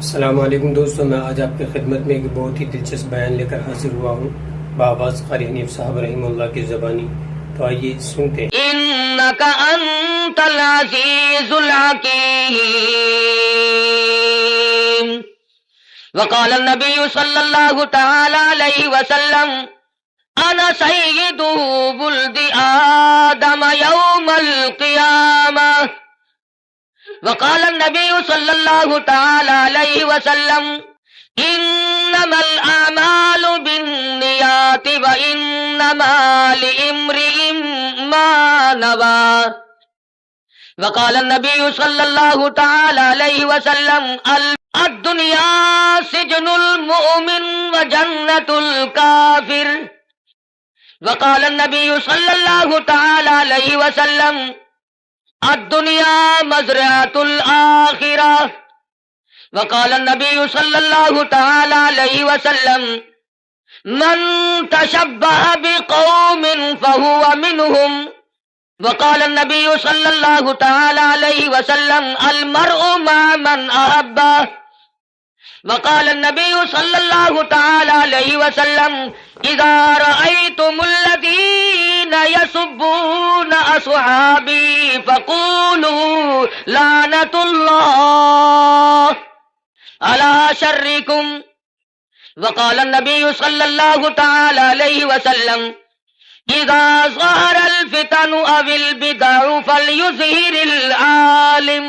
السلام علیکم دوستوں، میں آج آپ کی خدمت میں ایک بہت ہی دلچسپ بیان لے کر حاضر ہوا ہوں بآواز قاری حنیف صاحب رحمہ اللہ کی زبانی۔ تو آئیے سنتے ہیں۔ انک انت العزیز الحکیم وقال النبی صلی اللہ تعالی علیہ وسلم انا سید ولد آدم یوم القیامہ وقال النبی صلی اللہ تعالی علیہ وسلم انما الاعمال بالنیات وانما لامرئ ما نوى وقال النبی صلی اللہ تعالی علیہ وسلم الدنیا سجن المؤمن وجنۃ الکافر وقال النبی صلی اللہ تعالی علیہ وسلم الدنیا مزرعۃ الآخرہ وقال النبی صلی اللہ تعالی علیہ وسلم من تشبہ بقوم فہو منہم وقال النبی صلی اللہ تعالی علیہ وسلم المرء مع من احب وقال النبی صلی اللہ تعالی علیہ وسلم اذا رأیتم الذین یسبون اصحابی فقولوا لعنت اللہ علی شرکم وقال النبی صلی اللہ تعالی علیہ وسلم اذا ظہر الفتن او البدع فلیظہر العالم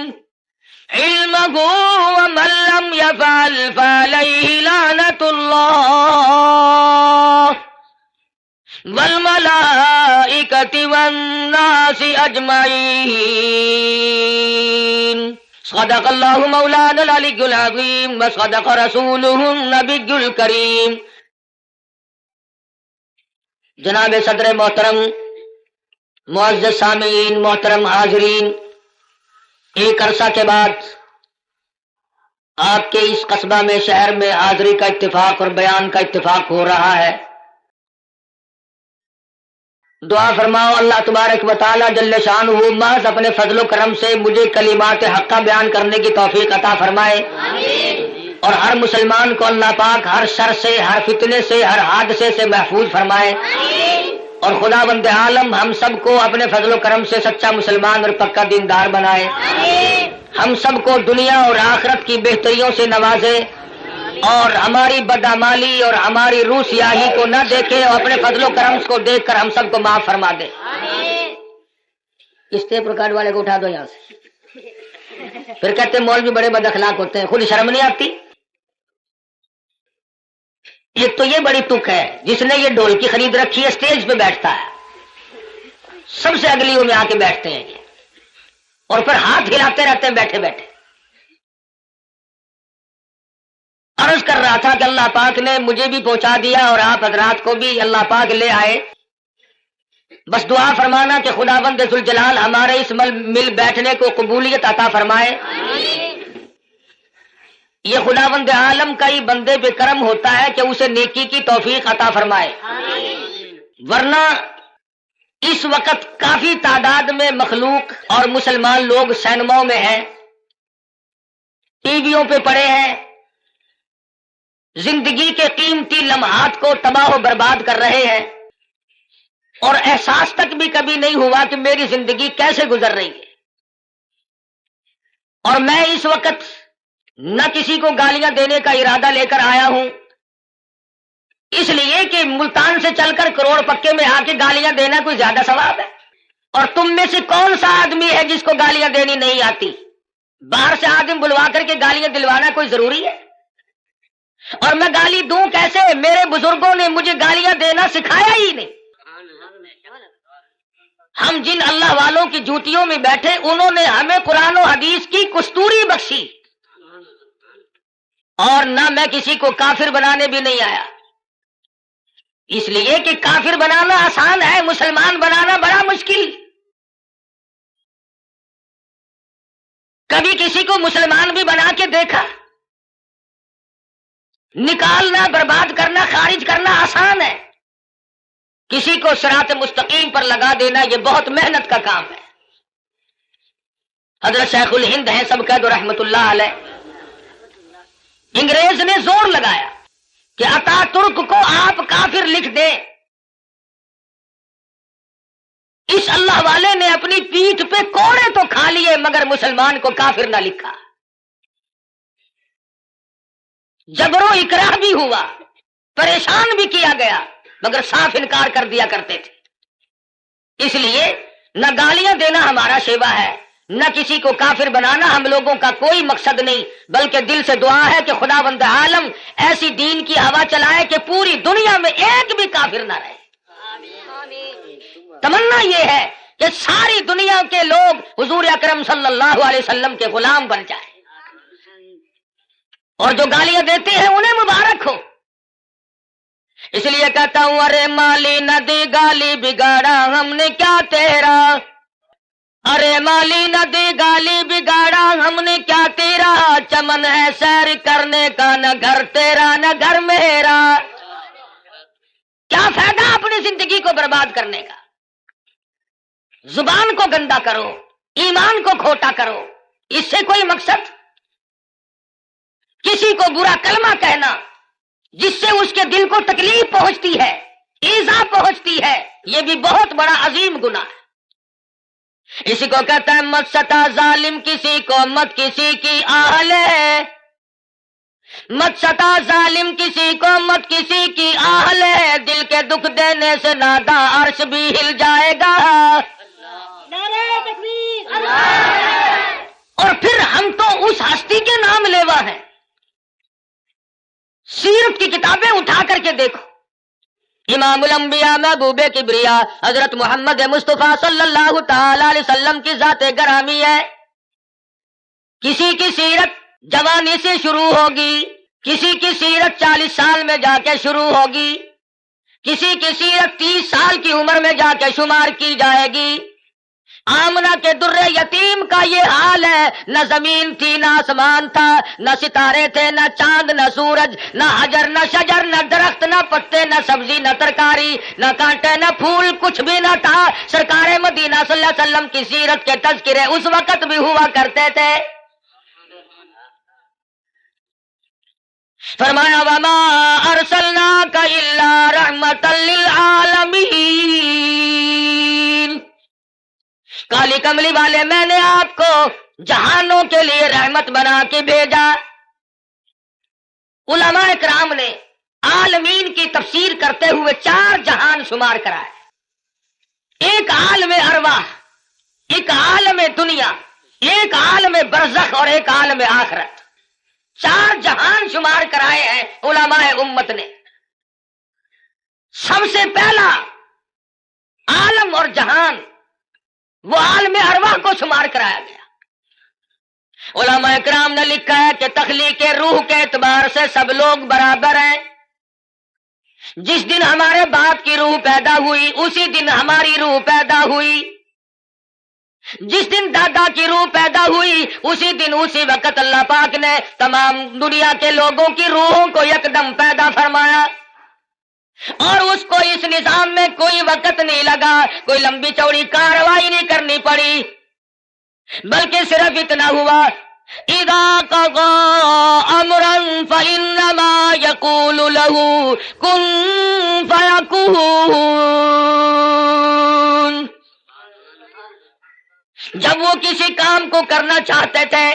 علمہ ومن لم یفعل فعلیہ لعنت اللہ والملائکۃ والناس اجمعین صدق اللہ مولانا العلی العظیم وصدق رسولہ النبی الکریم۔ جناب صدر محترم، معزز سامعین، محترم حاضرین، ایک عرصہ کے بعد آپ کے اس قصبہ میں، شہر میں حاضری کا اتفاق اور بیان کا اتفاق ہو رہا ہے۔ دعا فرماؤ اللہ تبارک و تعالی جل شانہ محض اپنے فضل و کرم سے مجھے کلمات حقہ بیان کرنے کی توفیق عطا فرمائے، اور ہر مسلمان کو اللہ پاک ہر شر سے، ہر فتنے سے، ہر حادثے سے محفوظ فرمائے، اور خداوند عالم ہم سب کو اپنے فضل و کرم سے سچا مسلمان اور پکا دیندار بنائے، ہم سب کو دنیا اور آخرت کی بہتریوں سے نوازے، اور ہماری بدعمالی اور ہماری روح سیاہی کو نہ دیکھے، اور اپنے فضل و کرم کو دیکھ کر ہم سب کو معاف فرما دے۔ اس ٹیپ ریکارڈ والے کو اٹھا دو یہاں سے۔ پھر کہتے ہیں مولوی بڑے بد اخلاق ہوتے ہیں، خود شرم نہیں آتی؟ ایک تو یہ بڑی تک ہے، جس نے یہ ڈھولکی خرید رکھی ہے اسٹیج پہ بیٹھتا ہے، سب سے اگلیوں میں آ کے بیٹھتے ہیں یہ، اور پھر ہاتھ ہلاتے رہتے ہیں بیٹھے بیٹھے۔ عرض کر رہا تھا کہ اللہ پاک نے مجھے بھی پہنچا دیا اور آپ حضرات کو بھی اللہ پاک لے آئے، بس دعا فرمانا کہ خداوند ذوالجلال ہمارے اس مل بیٹھنے کو قبولیت عطا فرمائے۔ یہ خداوند عالم کا ہی بندے پہ کرم ہوتا ہے کہ اسے نیکی کی توفیق عطا فرمائے، ورنہ اس وقت کافی تعداد میں مخلوق اور مسلمان لوگ سینماؤں میں ہیں، ٹی ویوں پہ پڑے ہیں، زندگی کے قیمتی لمحات کو تباہ و برباد کر رہے ہیں، اور احساس تک بھی کبھی نہیں ہوا کہ میری زندگی کیسے گزر رہی ہے۔ اور میں اس وقت نہ کسی کو گالیاں دینے کا ارادہ لے کر آیا ہوں، اس لیے کہ ملتان سے چل کر کروڑ پکے میں آ کے گالیاں دینا کوئی زیادہ ثواب ہے؟ اور تم میں سے کون سا آدمی ہے جس کو گالیاں دینی نہیں آتی؟ باہر سے آدمی بلوا کر کے گالیاں دلوانا کوئی ضروری ہے؟ اور میں گالی دوں کیسے؟ میرے بزرگوں نے مجھے گالیاں دینا سکھایا ہی نہیں۔ ہم جن اللہ والوں کی جوتیوں میں بیٹھے، انہوں نے ہمیں قرآن و حدیث کی کستوری بخشی، اور نہ میں کسی کو کافر بنانے بھی نہیں آیا، اس لیے کہ کافر بنانا آسان ہے، مسلمان بنانا بڑا مشکل۔ کبھی کسی کو مسلمان بھی بنا کے دیکھا؟ نکالنا، برباد کرنا، خارج کرنا آسان ہے، کسی کو صراط مستقیم پر لگا دینا یہ بہت محنت کا کام ہے۔ حضرت شیخ الہند ہیں سب کہہ دو رحمت اللہ علیہ، انگریز نے زور لگایا کہ اتا ترک کو آپ کافر لکھ دیں. اس اللہ والے نے اپنی پیٹھ پہ کوڑے تو کھا لیے مگر مسلمان کو کافر نہ لکھا. جبر و اکراہ بھی ہوا، پریشان بھی کیا گیا، مگر صاف انکار کر دیا کرتے تھے. اس لیے نہ گالیاں دینا ہمارا شیوا ہے، نہ کسی کو کافر بنانا ہم لوگوں کا کوئی مقصد نہیں، بلکہ دل سے دعا ہے کہ خداوند عالم ایسی دین کی ہوا چلائے کہ پوری دنیا میں ایک بھی کافر نہ رہے. تمنا یہ ہے کہ ساری دنیا کے لوگ حضور اکرم صلی اللہ علیہ وسلم کے غلام بن جائیں، اور جو گالیاں دیتے ہیں انہیں مبارک ہو. اس لیے کہتا ہوں ارے مالی ندی گالی بگاڑا ہم نے کیا تیرا، ارے مالی ندی گالی بگاڑا ہم نے کیا تیرا، چمن ہے سیر کرنے کا نہ گھر تیرا نہ گھر میرا. کیا فائدہ اپنی زندگی کو برباد کرنے کا؟ زبان کو گندا کرو، ایمان کو کھوٹا کرو، اس سے کوئی مقصد؟ کسی کو برا کلمہ کہنا جس سے اس کے دل کو تکلیف پہنچتی ہے، ایذا پہنچتی ہے، یہ بھی بہت بڑا عظیم گناہ ہے. اسی کو کہتا ہے مت ستا ظالم کسی کو مت کسی کی آہ لے، مت ستا ظالم کسی کو مت کسی کی آہ لے، دل کے دکھ دینے سے نادا عرش بھی ہل جائے گا. اور پھر ہم تو اس ہستی کے نام لیوا ہیں. سیرت کی کتابیں اٹھا کر کے دیکھو، امام الانبیاء محبوب کبریا حضرت محمد مصطفیٰ صلی اللہ تعالی علیہ وسلم کی ذات گرامی ہے. کسی کی سیرت جوانی سے شروع ہوگی، کسی کی سیرت 40 سال میں جا کے شروع ہوگی، کسی کی سیرت 30 سال کی عمر میں جا کے شمار کی جائے گی. آمنہ کے در یتیم کا یہ حال ہے، نہ زمین تھی نہ آسمان تھا، نہ ستارے تھے نہ چاند نہ سورج، نہ حجر نہ شجر، نہ درخت نہ پتے، نہ سبزی نہ ترکاری، نہ کانٹے نہ پھول، کچھ بھی نہ تھا. سرکار مدینہ صلی اللہ علیہ وسلم کی سیرت کے تذکرے اس وقت بھی ہوا کرتے تھے. فرمایا وما ارسلناک الا رحمتا للعالمین، کالی کملی والے میں نے آپ کو جہانوں کے لیے رحمت بنا کے بھیجا. علماء اکرام نے عالمین کی تفسیر کرتے ہوئے 4 جہان شمار کرائے. ایک عالم ارواح، ایک عالم دنیا، ایک عالم برزخ اور ایک عالم آخرت. 4 جہان شمار کرائے ہیں علماء امت نے. سب سے پہلا عالم اور جہان وہ عالم ارواح کو شمار کرایا گیا. علماء اکرام نے لکھا ہے کہ تخلیق روح کے اعتبار سے سب لوگ برابر ہیں. جس دن ہمارے باپ کی روح پیدا ہوئی اسی دن ہماری روح پیدا ہوئی، جس دن دادا کی روح پیدا ہوئی اسی دن اسی وقت اللہ پاک نے تمام دنیا کے لوگوں کی روحوں کو یکدم پیدا فرمایا. اور اس کو اس نظام میں کوئی وقت نہیں لگا، کوئی لمبی چوڑی کارروائی نہیں کرنی پڑی، بلکہ صرف اتنا ہوا اذا قضى امرا فانما يقول له كن فيكون. جب وہ کسی کام کو کرنا چاہتے تھے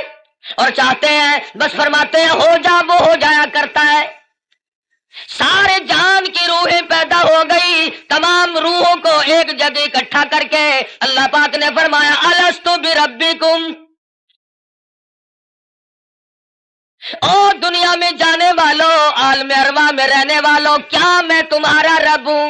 اور چاہتے ہیں بس فرماتے ہیں ہو جا، وہ ہو جایا کرتا ہے. سارے جہان کی روحیں پیدا ہو گئی، تمام روحوں کو ایک جگہ اکٹھا کر کے اللہ پاک نے فرمایا الست بربکم، اور دنیا میں جانے والوں، عالم ارواح میں رہنے والوں، کیا میں تمہارا رب ہوں؟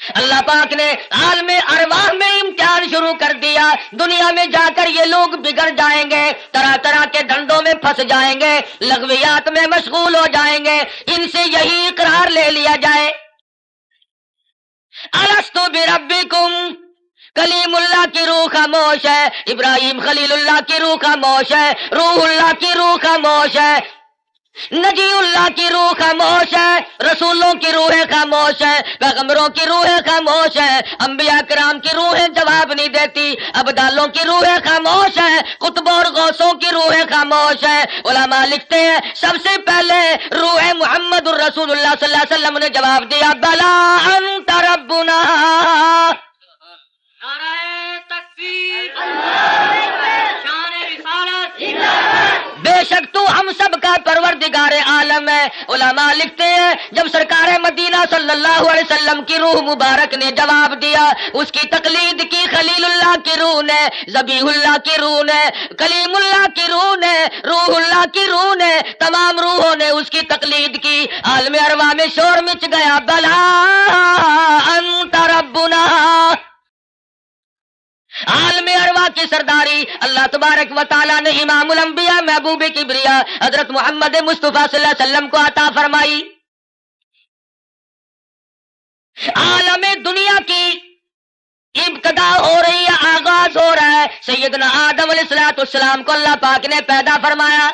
اللہ پاک نے عالم ارواح میں امتحان شروع کر دیا. دنیا میں جا کر یہ لوگ بگڑ جائیں گے، طرح طرح کے دھندوں میں پھنس جائیں گے، لغویات میں مشغول ہو جائیں گے. ان سے یہی اقرار لے لیا جائے الست بربکم. کلیم اللہ کی روح خاموش ہے، ابراہیم خلیل اللہ کی روح خاموش ہے، روح اللہ کی روح خاموش ہے. نجی اللہ کی روح خاموش ہے، رسولوں کی روحیں خاموش ہے، پیغمبروں کی روحیں خاموش ہے، انبیاء کرام کی روحیں جواب نہیں دیتی، ابدالوں کی روحیں خاموش ہے، قطبوں اور غوثوں کی روحیں خاموش ہے۔ علماء لکھتے ہیں سب سے پہلے روح محمد الرسول اللہ صلی اللہ علیہ وسلم نے جواب دیا، بلا انت ربنا۔ بے شک تو ہم سب کا پروردگار عالم ہے۔ علماء لکھتے ہیں جب سرکار مدینہ صلی اللہ علیہ وسلم کی روح مبارک نے جواب دیا، اس کی تقلید کی خلیل اللہ کی روح نے، ذبیح اللہ کی روح نے، کلیم اللہ کی روح نے، روح اللہ کی روح نے، تمام روحوں نے اس کی تقلید کی۔ عالم ارواح میں شور مچ گیا، بلا انت ربنا۔ عالم ارواح کی سرداری اللہ تبارک و تعالیٰ نے امام الانبیاء محبوب کبریا حضرت محمد مصطفیٰ صلی اللہ علیہ وسلم کو عطا فرمائی۔ عالم دنیا کی ابتدا ہو رہی ہے، آغاز ہو رہا ہے۔ سیدنا آدم علیہ السلام کو اللہ پاک نے پیدا فرمایا،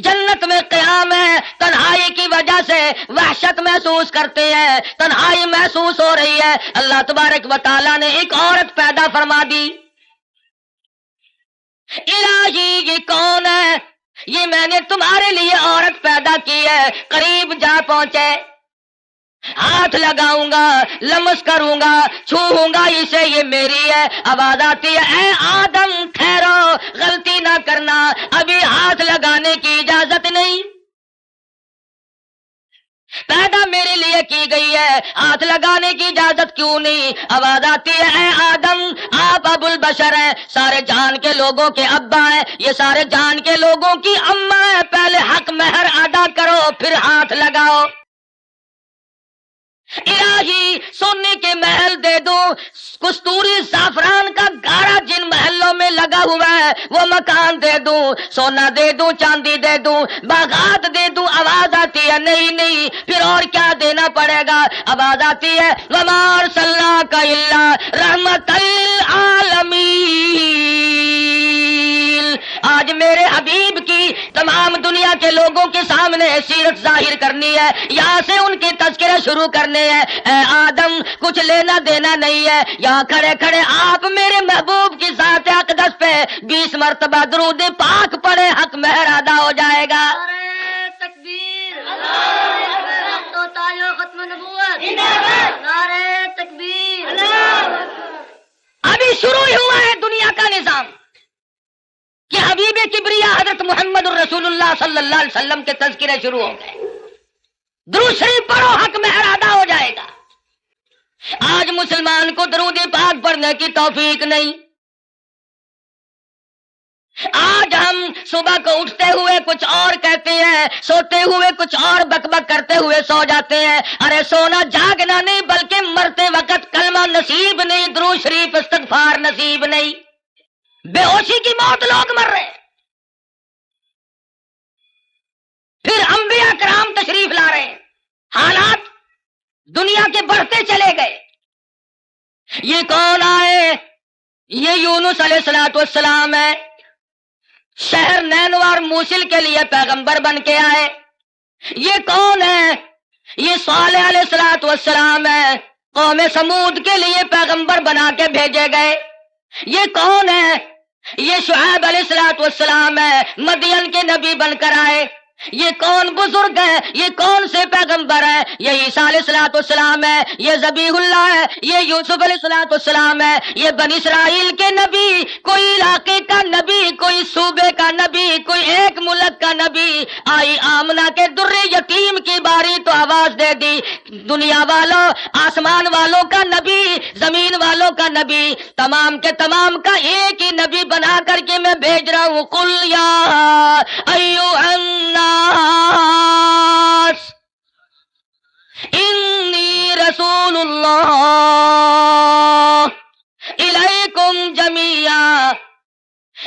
جنت میں قیام ہے، تنہائی کی وجہ سے وحشت محسوس کرتے ہیں، تنہائی محسوس ہو رہی ہے، اللہ تبارک و تعالیٰ نے ایک عورت پیدا فرما دی۔ الہی یہ کون ہے؟ یہ میں نے تمہارے لیے عورت پیدا کی ہے۔ قریب جا پہنچے، ہاتھ لگاؤں گا، لمس کروں گا، چھوؤں گا اسے، یہ میری ہے۔ آواز آتی ہے، اے آدم ٹھہرو، غلطی نہ کرنا، ابھی ہاتھ لگانے کی اجازت نہیں، پیدا میرے لیے کی گئی ہے، ہاتھ لگانے کی اجازت کیوں نہیں؟ آواز آتی ہے، اے آدم آپ ابو البشر ہیں، سارے جان کے لوگوں کے ابا ہیں، یہ سارے جان کے لوگوں کی اماں ہیں، پہلے حق مہر ادا کرو پھر ہاتھ لگاؤ۔ الہی سونے کے محل دے دوں، کستوری زعفران کا گارا جن محلوں میں لگا ہوا ہے وہ مکان دے دوں، سونا دے دوں، چاندی دے دوں، باغات دے دوں۔ آواز آتی ہے نہیں نہیں، پھر اور کیا دینا پڑے گا؟ آواز آتی ہے وما ارسلناک الا رحمۃ للعالمین۔ آج میرے حبیب کی تمام دنیا کے لوگوں کے سامنے سیرت ظاہر کرنی ہے، یہاں سے ان کے تذکرے شروع کرنے ہیں۔ اے آدم کچھ لینا دینا نہیں ہے، یہاں کھڑے کھڑے آپ میرے محبوب کی ذات اقدس پہ 20 مرتبہ درود پاک پڑھے، حق مہر ادا ہو جائے گا۔ تکبیر، ختم نبوت، نعرہ تکبیر۔ ابھی شروع ہی ہوا ہے دنیا کا نظام کہ حبیب کبریا حضرت محمد الرسول اللہ صلی اللہ علیہ وسلم کے تذکرے شروع ہو گئے، درود شریف پڑھو حق مہر ادا ہو جائے گا۔ آج مسلمان کو درود پاک پڑھنے کی توفیق نہیں۔ آج ہم صبح کو اٹھتے ہوئے کچھ اور کہتے ہیں، سوتے ہوئے کچھ اور بک بک کرتے ہوئے سو جاتے ہیں۔ ارے سونا جاگنا نہیں، بلکہ مرتے وقت کلمہ نصیب نہیں، درود شریف استغفار نصیب نہیں، بے ہوشی کی موت لوگ مر رہے ہیں۔ پھر انبیاء کرام تشریف لا رہے ہیں، حالات دنیا کے بڑھتے چلے گئے۔ یہ کون آئے؟ یہ یونس علیہ السلام ہے، شہر نینوا اور موصل کے لیے پیغمبر بن کے آئے۔ یہ کون ہے؟ یہ صالح علیہ السلام ہے، قوم سمود کے لیے پیغمبر بنا کے بھیجے گئے۔ یہ کون ہے؟ یہ شعیب علیہ السلام ہے، مدین کے نبی بن کر آئے۔ یہ کون بزرگ ہے؟ یہ کون سے پیغمبر ہے؟ یہ عیسیٰ علیہ السلام ہے، یہ ذبیح اللہ ہے، یہ یوسف علیہ السلام ہے، یہ بنی اسرائیل کے نبی، کوئی علاقے کا نبی، کوئی صوبے کا نبی، کوئی ایک ملک کا نبی۔ آئی آمنہ کے در یتیم کی باری تو آواز دے دی، دنیا والوں، آسمان والوں کا نبی، زمین والوں کا نبی، تمام کے تمام کا ایک ہی نبی بنا کر کے میں بھیج رہا ہوں۔ قل یا ایھا الناس انی رسول اللہ الیکم جمیعا۔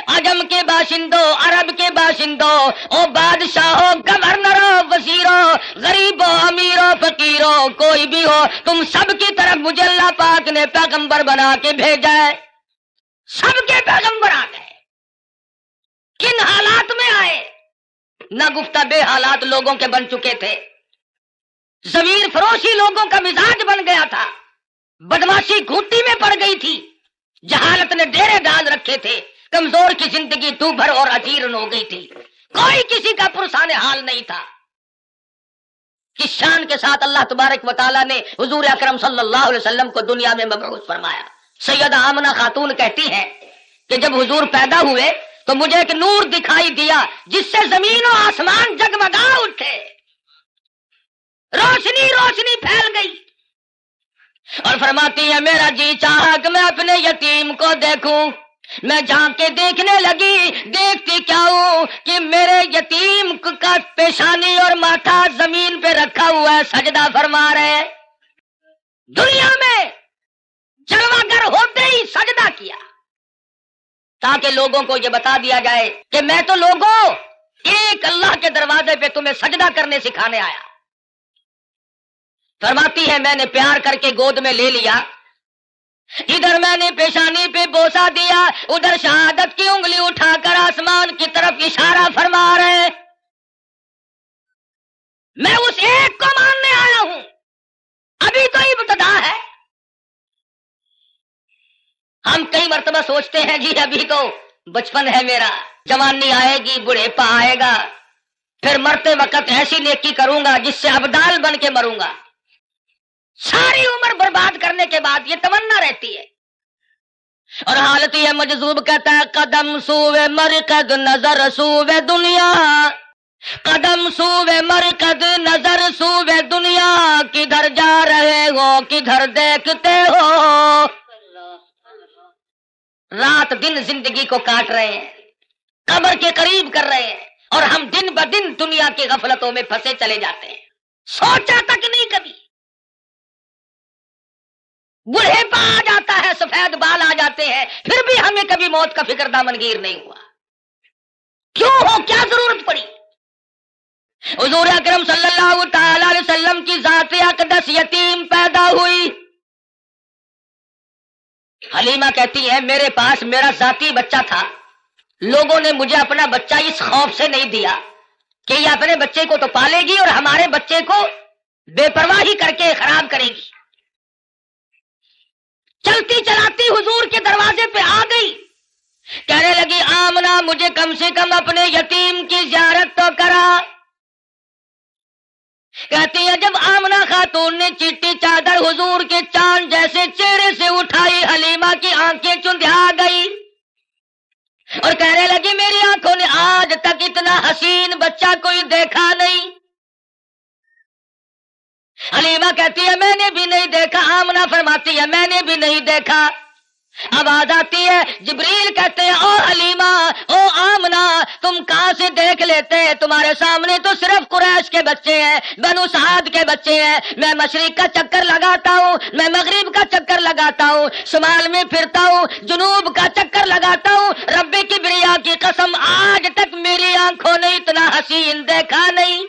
عجم کے باشندوں، عرب کے باشندوں، او بادشاہوں، گورنروں، وزیروں، غریبوں، امیروں، فقیروں، کوئی بھی ہو، تم سب کی طرف مجھے اللہ پاک نے پیغمبر بنا کے بھیجا ہے۔ سب کے پیغمبر آ گئے، کن حالات میں آئے؟ نہ گفتہ بے حالات لوگوں کے بن چکے تھے، ضمیر فروشی لوگوں کا مزاج بن گیا تھا، بدماشی گھوٹی میں پڑ گئی تھی، جہالت نے ڈیرے ڈال رکھے تھے، کمزور کی زندگی دو بھر اور اجیرن ہو گئی تھی، کوئی کسی کا پرسان حال نہیں تھا۔ کس شان کے ساتھ اللہ تبارک و تعالیٰ نے حضور اکرم صلی اللہ علیہ وسلم کو دنیا میں مبعوث فرمایا۔ سیدہ آمنہ خاتون کہتی ہیں کہ جب حضور پیدا ہوئے تو مجھے ایک نور دکھائی دیا جس سے زمین و آسمان جگمگا اٹھے، روشنی روشنی پھیل گئی، اور فرماتی ہے میرا جی چاہا کہ میں اپنے یتیم کو دیکھوں، میں جا کے دیکھنے لگی، دیکھتی کیا ہوں کہ میرے یتیم کا پیشانی اور ماتھا زمین پہ رکھا ہوا ہے، سجدہ فرما رہے ہیں۔ دنیا میں جلوہ گر ہوتے ہی سجدہ کیا تاکہ لوگوں کو یہ بتا دیا جائے کہ میں تو لوگوں ایک اللہ کے دروازے پہ تمہیں سجدہ کرنے سکھانے آیا۔ فرماتی ہے میں نے پیار کر کے گود میں لے لیا، ادھر میں نے پیشانی پہ بوسا دیا، ادھر شہادت کی انگلی اٹھا کر آسمان کی طرف اشارہ فرما رہے ہیں۔ میں اس ایک کو ماننے آیا ہوں، ابھی تو ابتدا ہے۔ ہم کئی مرتبہ سوچتے ہیں جی ابھی تو بچپن ہے میرا، جوانی آئے گی، بڑھیپا آئے گا، پھر مرتے وقت ایسی نیکی کروں گا جس سے ابدال بن کے مروں گا۔ ساری عمر برباد کرنے کے بعد یہ تمنا رہتی ہے، اور حالت یہ مجذوب کہتا ہے قدم سوئے مرکز نظر سوئے دنیا، قدم سوئے مرکز نظر سوئے دنیا، کدھر جا رہے ہو کدھر دیکھتے ہو۔ رات دن زندگی کو کاٹ رہے ہیں، قبر کے قریب کر رہے ہیں، اور ہم دن بدن دنیا کی غفلتوں میں پھنسے چلے جاتے ہیں، سوچا تک نہیں کبھی۔ بڑھیپا آ جاتا ہے، سفید بال آ جاتے ہیں، پھر بھی ہمیں کبھی موت کا فکر دامنگیر نہیں ہوا۔ کیوں ہو؟ کیا ضرورت پڑی؟ حضور اکرم صلی اللہ تعالی علیہ وسلم کی ذات اقدس یتیم پیدا ہوئی۔ حلیمہ کہتی ہے میرے پاس میرا ذاتی بچہ تھا، لوگوں نے مجھے اپنا بچہ اس خوف سے نہیں دیا کہ یہ اپنے بچے کو تو پالے گی اور ہمارے بچے کو بے پرواہی کر کے خراب کرے گی۔ چلتی چلاتی حضور کے دروازے پہ آ گئی، کہنے لگی آمنہ مجھے کم سے کم اپنے یتیم کی زیارت تو کرا۔ کہتی ہے جب آمنہ خاتون نے چٹی چادر حضور کے چاند جیسے چہرے سے اٹھائی، حلیمہ کی آنکھیں چندھیا گئی اور کہنے لگی میری آنکھوں نے آج تک اتنا حسین بچہ کوئی دیکھا نہیں۔ حلیمہ کہتی ہے میں نے بھی نہیں دیکھا، آمنہ فرماتی ہے میں نے بھی نہیں دیکھا۔ آواز آتی ہے، جبریل کہتے ہیں او حلیمہ او آمنہ تم کہاں سے دیکھ لیتے، تمہارے سامنے تو صرف قریش کے بچے ہیں، بنو سعد کے بچے ہیں، میں مشرق کا چکر لگاتا ہوں، میں مغرب کا چکر لگاتا ہوں، شمال میں پھرتا ہوں، جنوب کا چکر لگاتا ہوں، رب کبریا کی قسم آج تک میری آنکھوں نے اتنا حسین دیکھا نہیں۔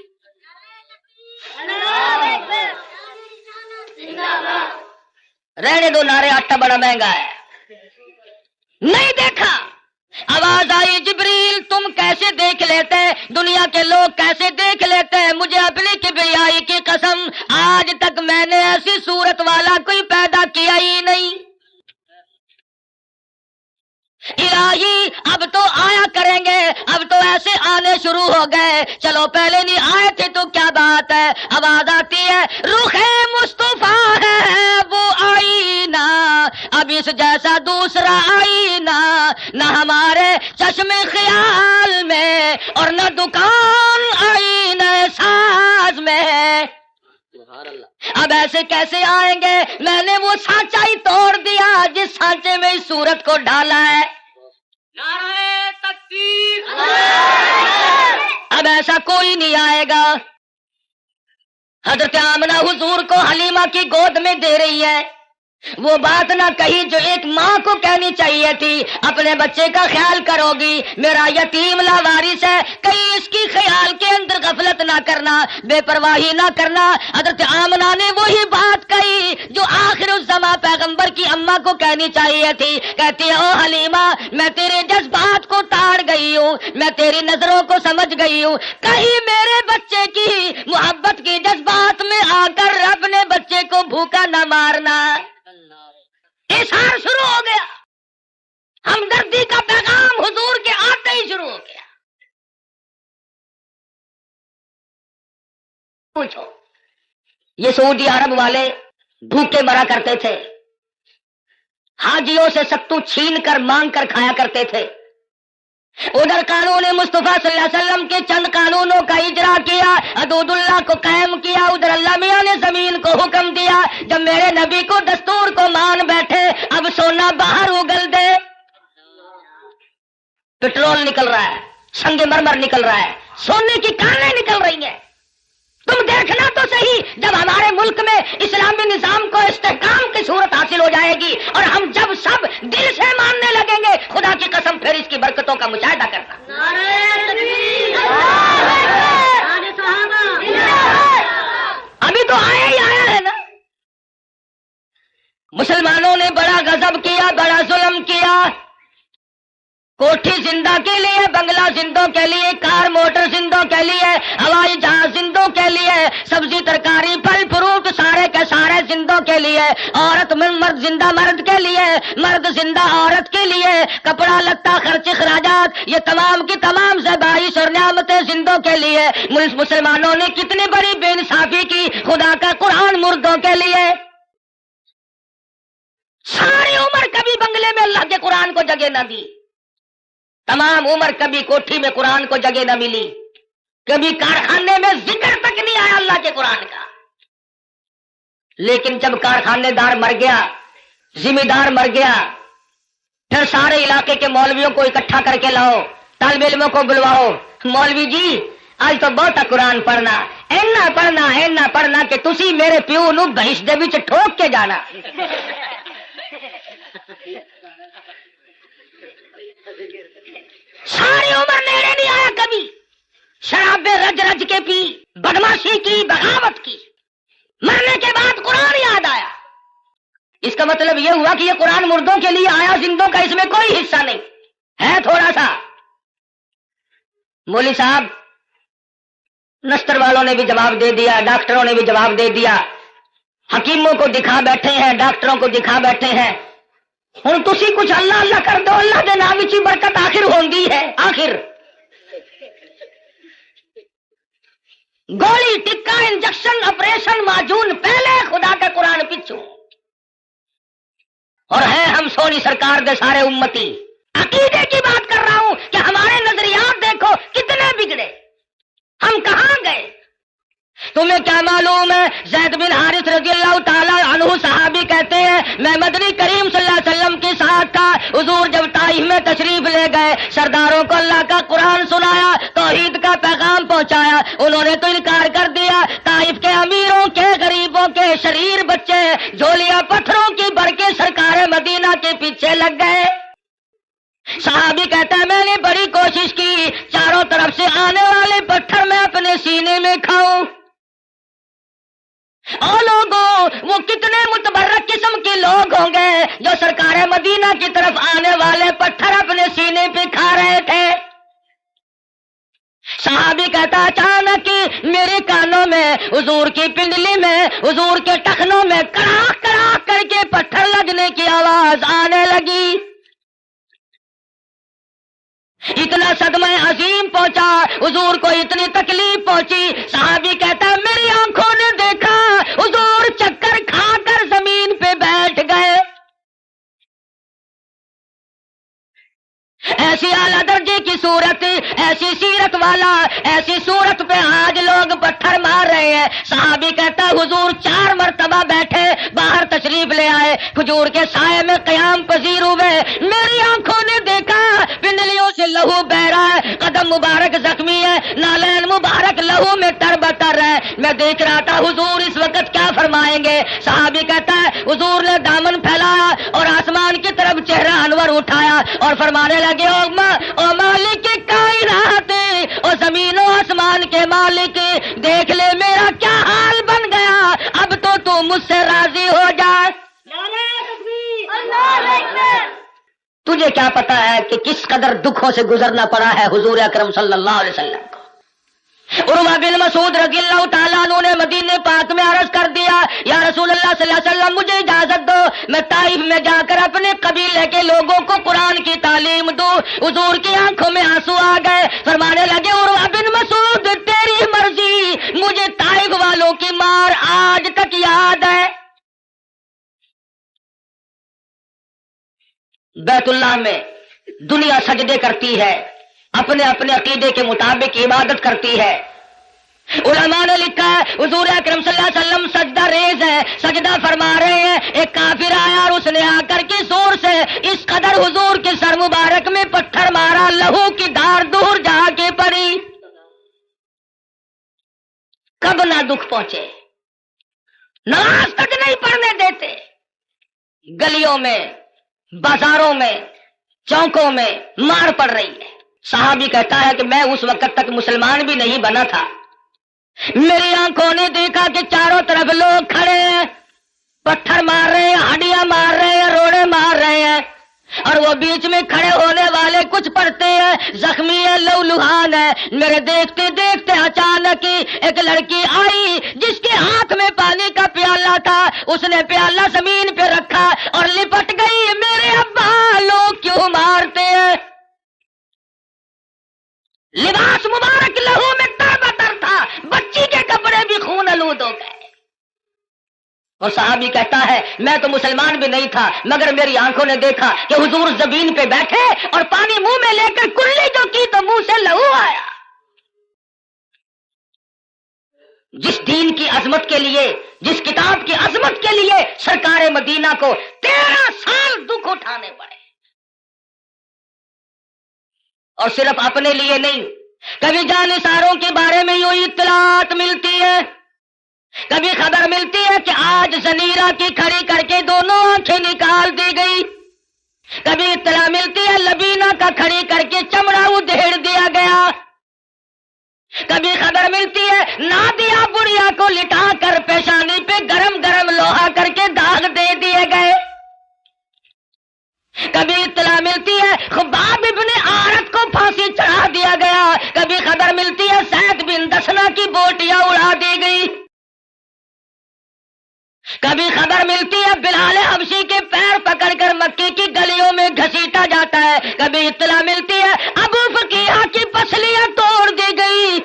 رہنے دو نعرے، آٹا بڑا مہنگا ہے، نہیں دیکھا۔ آواز آئی جبریل تم کیسے دیکھ لیتے، دنیا کے لوگ کیسے دیکھ لیتے ہیں، مجھے اپنی کبریائی کی قسم آج تک میں نے ایسی صورت والا کوئی پیدا کیا ہی نہیں۔ الہی اب تو آیا کریں گے، اب تو ایسے آنے شروع ہو گئے، چلو پہلے نہیں آئے تھے تو کیا بات ہے۔ آواز آتی ہے رخ مصطفیٰ ہے وہ آئینہ، اب اس جیسا دوسرا آئینہ نہ ہمارے چشم خیال میں اور نہ دکان آئینہ ساز میں۔ اب ایسے کیسے آئیں گے، میں نے وہ سانچہ ہی توڑ دیا جس سانچے میں اس صورت کو ڈالا ہے۔ نعرہ تکبیر، اب ایسا کوئی نہیں آئے گا۔ حضرت آمنہ حضور کو حلیمہ کی گود میں دے رہی ہے، وہ بات نہ کہی جو ایک ماں کو کہنی چاہیے تھی، اپنے بچے کا خیال کرو گی، میرا یتیم لاوارث ہے، کہیں اس کی خیال کے اندر غفلت نہ کرنا، بے پرواہی نہ کرنا۔ حضرت آمنہ نے وہی بات کہی جو آخر الزمان پیغمبر کی اماں کو کہنی چاہیے تھی۔ کہتی ہے او حلیمہ، میں تیرے جذبات کو تاڑ گئی ہوں، میں تیری نظروں کو سمجھ گئی ہوں، کہیں میرے بچے کی محبت کی جذبات میں آ کر اپنے بچے کو بھوکا نہ مارنا۔ اظہار شروع ہو گیا، ہمدردی کا پیغام حضور کے آتے ہی شروع ہو گیا۔ پوچھو، یہ سعودی عرب والے بھوکے مرا کرتے تھے، حاجیوں سے ستو چھین کر مانگ کر کھایا کرتے تھے، ادھر قانون مصطفیٰ صلی اللہ علیہ وسلم کے چند قانونوں کا اجرا کیا، حدود اللہ کو قائم کیا، ادھر اللہ میاں نے زمین کو حکم دیا جب میرے نبی کو دستور کو مان بیٹھے اب سونا باہر اگل دے، پٹرول نکل رہا ہے، سنگ مرمر نکل رہا ہے، سونے کی کانیں نکل رہی ہیں۔ تم دیکھنا تو صحیح، جب ہمارے ملک میں اسلامی نظام کو استحکام کی صورت حاصل ہو جائے گی اور ہم جب سب دل سے ماننے لگیں گے، خدا کی قسم پھر اس کی برکتوں کا مشاہدہ کرنا۔ نعرہ تکبیر، نعرہ صحابہ، ابھی تو آیا ہی آیا ہے نا۔ مسلمانوں نے بڑا غضب کیا، بڑا ظلم کیا، کوٹھی زندہ کے لیے، بنگلہ زندوں کے لیے، کار موٹر زندوں کے لیے، ہوائی جہاز زندوں کے لیے، سبزی ترکاری پھل فروٹ سارے کے سارے زندوں کے لیے، عورت مرد زندہ مرد کے لیے، مرد زندہ عورت کے لیے، کپڑا لتا خرچ اخراجات یہ تمام کی تمام زیبائش اور نعمتیں زندوں کے لیے۔ مسلمانوں نے کتنی بڑی بے انصافی کی، خدا کا قرآن مردوں کے لیے۔ ساری عمر کبھی بنگلے میں اللہ کے قرآن کو جگہ نہ دی، تمام عمر کبھی کوٹھی میں قرآن کو جگہ نہ ملی، کبھی کارخانے میں ذکر تک نہیں آیا اللہ کے قرآن کا۔ لیکن جب کارخانے دار مر گیا، ذمہ دار مر گیا، پھر سارے علاقے کے مولویوں کو اکٹھا کر کے لاؤ، طالب علموں کو بلواؤ، مولوی جی آج تو بہت قرآن پڑھنا، اینا پڑھنا کہ تسی میرے پیو نو بہش دے وچ ٹھوک کے جانا۔ ساری عمر نیڑے نہیں آیا کبھی، شرابیں رج رج کے پی، بدماشی کی، بغاوت کی، مرنے کے بعد قرآن یاد آیا۔ اس کا مطلب یہ ہوا کہ یہ قرآن مردوں کے لیے آیا، زندوں کا اس میں کوئی حصہ نہیں ہے، تھوڑا سا۔ مولوی صاحب نستر والوں نے بھی جواب دے دیا، ڈاکٹروں نے بھی جواب دے دیا، حکیموں کو دکھا بیٹھے ہیں، ڈاکٹروں کو دکھا بیٹھے ہیں۔ ہن تسی کچھ اللہ اللہ کر دو، اللہ دے نام وچ برکت آخر ہوندی ہے۔ آخر گولی ٹکا انجیکشن آپریشن معجون پہلے، خدا کا قرآن پچھو، اور ہے ہم سونی سرکار دے سارے امتی۔ عقیدے کی بات کر رہا ہوں کہ ہمارے نظریات دیکھو کتنے بگڑے، ہم کہاں گئے۔ تمہیں کیا معلوم ہے، زید بن حارث رضی اللہ تعالی عنہ صحابی کہتے ہیں میں مدنی کریم صلی اللہ علیہ وسلم کے ساتھ تھا، حضور جب طائف میں تشریف لے گئے، سرداروں کو اللہ کا قرآن سنایا، توحید کا پیغام پہنچایا، انہوں نے تو انکار کر دیا۔ طائف کے امیروں کے، غریبوں کے، شریر بچے جھولیاں پتھروں کی بھر کے سرکار مدینہ کے پیچھے لگ گئے۔ صحابی کہتا ہے میں نے بڑی کوشش کی چاروں طرف سے آنے والے پتھر میں اپنے سینے میں کھاؤں۔ اور لوگوں وہ کتنے متبرک قسم کے لوگ ہوں گے جو سرکار مدینہ کی طرف آنے والے پتھر اپنے سینے پہ کھا رہے تھے۔ صحابی کہتا اچانک میرے کانوں میں، حضور کی پنڈلی میں، حضور کے ٹخنوں میں کڑاک کڑاک کر کے پتھر لگنے کی آواز آنے لگی۔ اتنا صدمہ عظیم پہنچا، حضور کو اتنی تکلیف پہنچی۔ صحابی کہتا میری آنکھوں نے دیکھا حضور چکر کھا کر زمین پہ بیٹھ گئے۔ ایسی اعلیٰ درجے کی صورت، ایسی سیرت والا، ایسی صورت پہ آج لوگ پتھر مار رہے ہیں۔ صحابی کہتا حضور 4 مرتبہ بیٹھے، باہر تشریف لے آئے، کھجور کے سائے میں قیام پذیر ہوئے، میری آنکھوں نے دیکھا پنڈلیوں سے لہو بہ رہا ہے، قدم مبارک زخمی ہے، نالین مبارک لہو میں تر بتر ہے، میں دیکھ رہا تھا حضور اس وقت کیا فرمائیں گے۔ صحابی کہتا ہے حضور نے دامن پھیلایا اور آسمان کی طرف چہرہ انور اٹھایا اور فرمانے لگے او مالک کائنات، او زمین و آسمان کے مالک دیکھ لے میرا کیا حال بن گیا، اب تو مجھ سے راضی ہو جا۔ نعرہ تکبیر، اللہ اکبر۔ تجھے کیا پتا ہے کہ کس قدر دکھوں سے گزرنا پڑا ہے حضور اکرم صلی اللہ علیہ وسلم کو۔ عروہ بن مسعود رضی اللہ تعالیٰ عنہ نے مدینے پاک میں عرض کر دیا، یا رسول اللہ صلی اللہ علیہ وسلم مجھے اجازت دو میں طائف میں جا کر اپنے قبیلے کے لوگوں کو قرآن کی تعلیم دوں۔ حضور کی آنکھوں میں آنسو آ گئے، فرمانے لگے عروہ بن مسعود تیری مرضی، مجھے طائف والوں کی مار آج تک یاد ہے۔ بیت اللہ میں دنیا سجدے کرتی ہے، اپنے اپنے عقیدے کے مطابق عبادت کرتی ہے۔ علماء نے لکھا ہے حضور اکرم صلی اللہ علیہ وسلم سجدہ ریز ہے، سجدہ فرما رہے ہیں، ایک کافر آیا اور اس نے آ کر کے زور سے اس قدر حضور کے سر مبارک میں پتھر مارا، لہو کی دھار دور جا کے پڑی۔ کب نہ دکھ پہنچے، نماز تک نہیں پڑھنے دیتے، گلیوں میں بازاروں میں چوکوں میں مار پڑ رہی ہے۔ صحابی کہتا ہے کہ میں اس وقت تک مسلمان بھی نہیں بنا تھا، میری آنکھوں نے دیکھا کہ چاروں طرف لوگ کھڑے ہیں، پتھر مار رہے ہیں، ہڈیاں مار رہے ہیں، روڑے مار رہے ہیں، اور وہ بیچ میں کھڑے ہونے والے کچھ پڑھتے ہیں، زخمی ہے، لہولہان ہے۔ میرے دیکھتے دیکھتے اچانک ایک لڑکی آئی جس کے ہاتھ میں پانی کا پیالہ تھا، اس نے پیالہ زمین پہ رکھا اور لپٹ گئی، میرے ابا لوگ کیوں مارتے ہیں؟ لباس مبارک لہو میں تر بتر تھا، بچی کے کپڑے بھی خون آلود ہو گئے۔ اور صحابی کہتا ہے میں تو مسلمان بھی نہیں تھا، مگر میری آنکھوں نے دیکھا کہ حضور زمین پہ بیٹھے اور پانی منہ میں لے کر کلی جو کی تو منہ سے لہو آیا۔ جس دین کی عظمت کے لیے، جس کتاب کی عظمت کے لیے سرکار مدینہ کو 13 سال دکھ اٹھانے پڑے، اور صرف اپنے لیے نہیں، کبھی جانثاروں کے بارے میں یوں اطلاعات ملتی ہے، کبھی خبر ملتی ہے کہ آج زنیرہ کی کھڑی کر کے دونوں آنکھیں نکال دی گئی، کبھی اطلاع ملتی ہے لبینہ کا کھڑی کر کے چمڑا ادھیڑ دیا گیا، کبھی خبر ملتی ہے نادیہ بڑھیا کو لٹا کر پیشانی پہ گرم گرم لوہا کر کے داغ دے دیے گئے، کبھی اطلاع ملتی ہے خباب ابن عارت کو پھانسی چڑھا دیا گیا، کبھی خبر ملتی ہے زید بن دسنا کی بوٹیاں اڑا دی گئی، کبھی خبر ملتی ہے بلال حبشی کے پیر پکڑ کر مکی کی گلیوں میں گھسیٹا جاتا ہے، کبھی اطلاع ملتی ہے ابو فقیہ کی پسلیاں توڑ دی گئی۔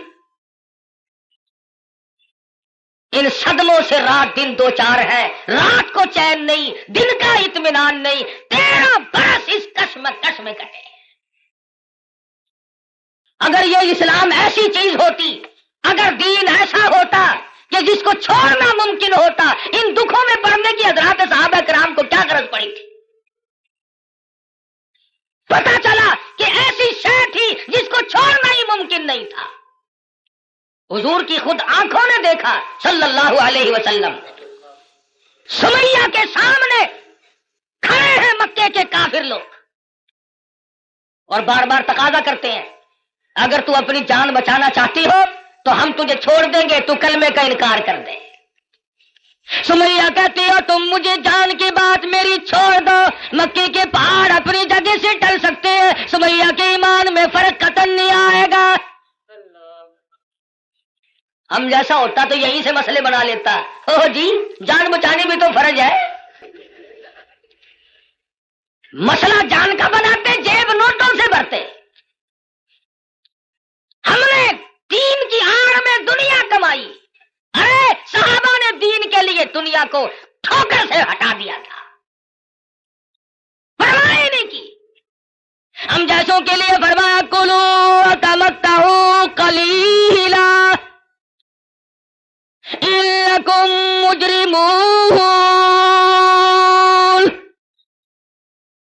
ان صدموں سے رات دن دو چار ہے، رات کو چین نہیں، دن کا اطمینان نہیں، 13 برس اس کشمکش میں کٹے۔ اگر یہ اسلام ایسی چیز ہوتی، اگر دین ایسا ہوتا کہ جس کو چھوڑنا ممکن ہوتا، ان دکھوں میں پڑنے کی حضرات صحابہ کرام کو کیا غرض پڑی تھی؟ پتا چلا کہ ایسی شے تھی جس کو چھوڑنا ہی ممکن نہیں تھا۔ حضور کی خود آنکھوں نے دیکھا صلی اللہ علیہ وسلم، سمیہ کے سامنے کھڑے ہیں مکے کے کافر لوگ اور بار بار تقاضا کرتے ہیں اگر تو اپنی جان بچانا چاہتی ہو تو ہم تجھے چھوڑ دیں گے، تو کلمے کا انکار کر دے۔ سمیہ کہتی ہو تم مجھے جان کی بات میری چھوڑ دو، مکے کے پہاڑ اپنی جگہ سے ٹل سکتے ہیں، سمیہ کے ایمان میں فرق قطعاً نہیں آئے گا۔ ہم جیسا ہوتا تو یہیں سے مسئلے بنا لیتا، او جی جان بچانی بھی تو فرض ہے۔ مسئلہ جان کا بناتے، جیب نوٹوں سے بھرتے۔ ہم نے دین کی آڑ میں دنیا کمائی، ارے صحابہ نے دین کے لیے دنیا کو ٹھوکر سے ہٹا دیا تھا، پرواہ نہیں کی۔ ہم جیسوں کے لیے فرمایا کلو تمتعوا قلیلا انکم مجرمون،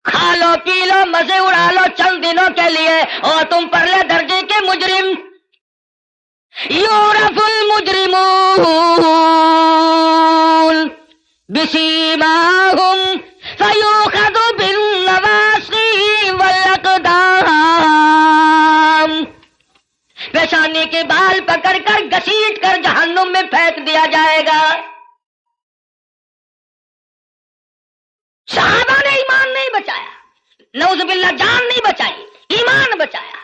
کھا لو پی لو مزے اڑا لو چند دنوں کے لیے اور تم پرلے درجے کے مجرم۔ یعرف المجرمون بسیماہم فیؤخذ بالنواصی والاقدام، پیشانی کے بال پکڑ کر گھسیٹ کر جہنم میں پھینک دیا جائے گا۔ صحابہ نے ایمان نہیں بچایا، نعوذ باللہ جان نہیں بچائی، ایمان بچایا۔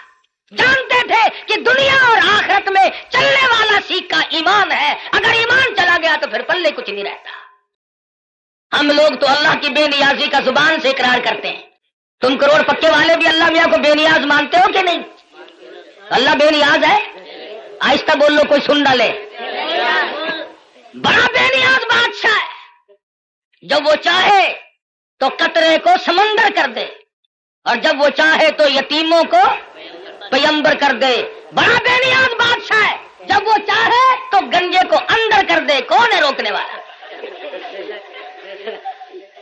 جانتے تھے کہ دنیا اور آخرت میں چلنے والا سیکہ ایمان ہے، اگر ایمان چلا گیا تو پھر پلے کچھ نہیں رہتا۔ ہم لوگ تو اللہ کی بے نیازی کا زبان سے اقرار کرتے ہیں، تم کروڑ پکے والے بھی اللہ میاں کو بے نیاز مانتے ہو کہ نہیں؟ اللہ بے نیاز ہے؟ آہستہ بول لو کوئی سن نہ لے۔ بڑا بے نیاز بادشاہ ہے، جب وہ چاہے تو قطرے کو سمندر کر دے، اور جب وہ چاہے تو یتیموں کو پیمبر کر دے۔ بڑا بے نیاز بادشاہ ہے، جب وہ چاہے تو گنجے کو اندر کر دے، کون ہے روکنے والا؟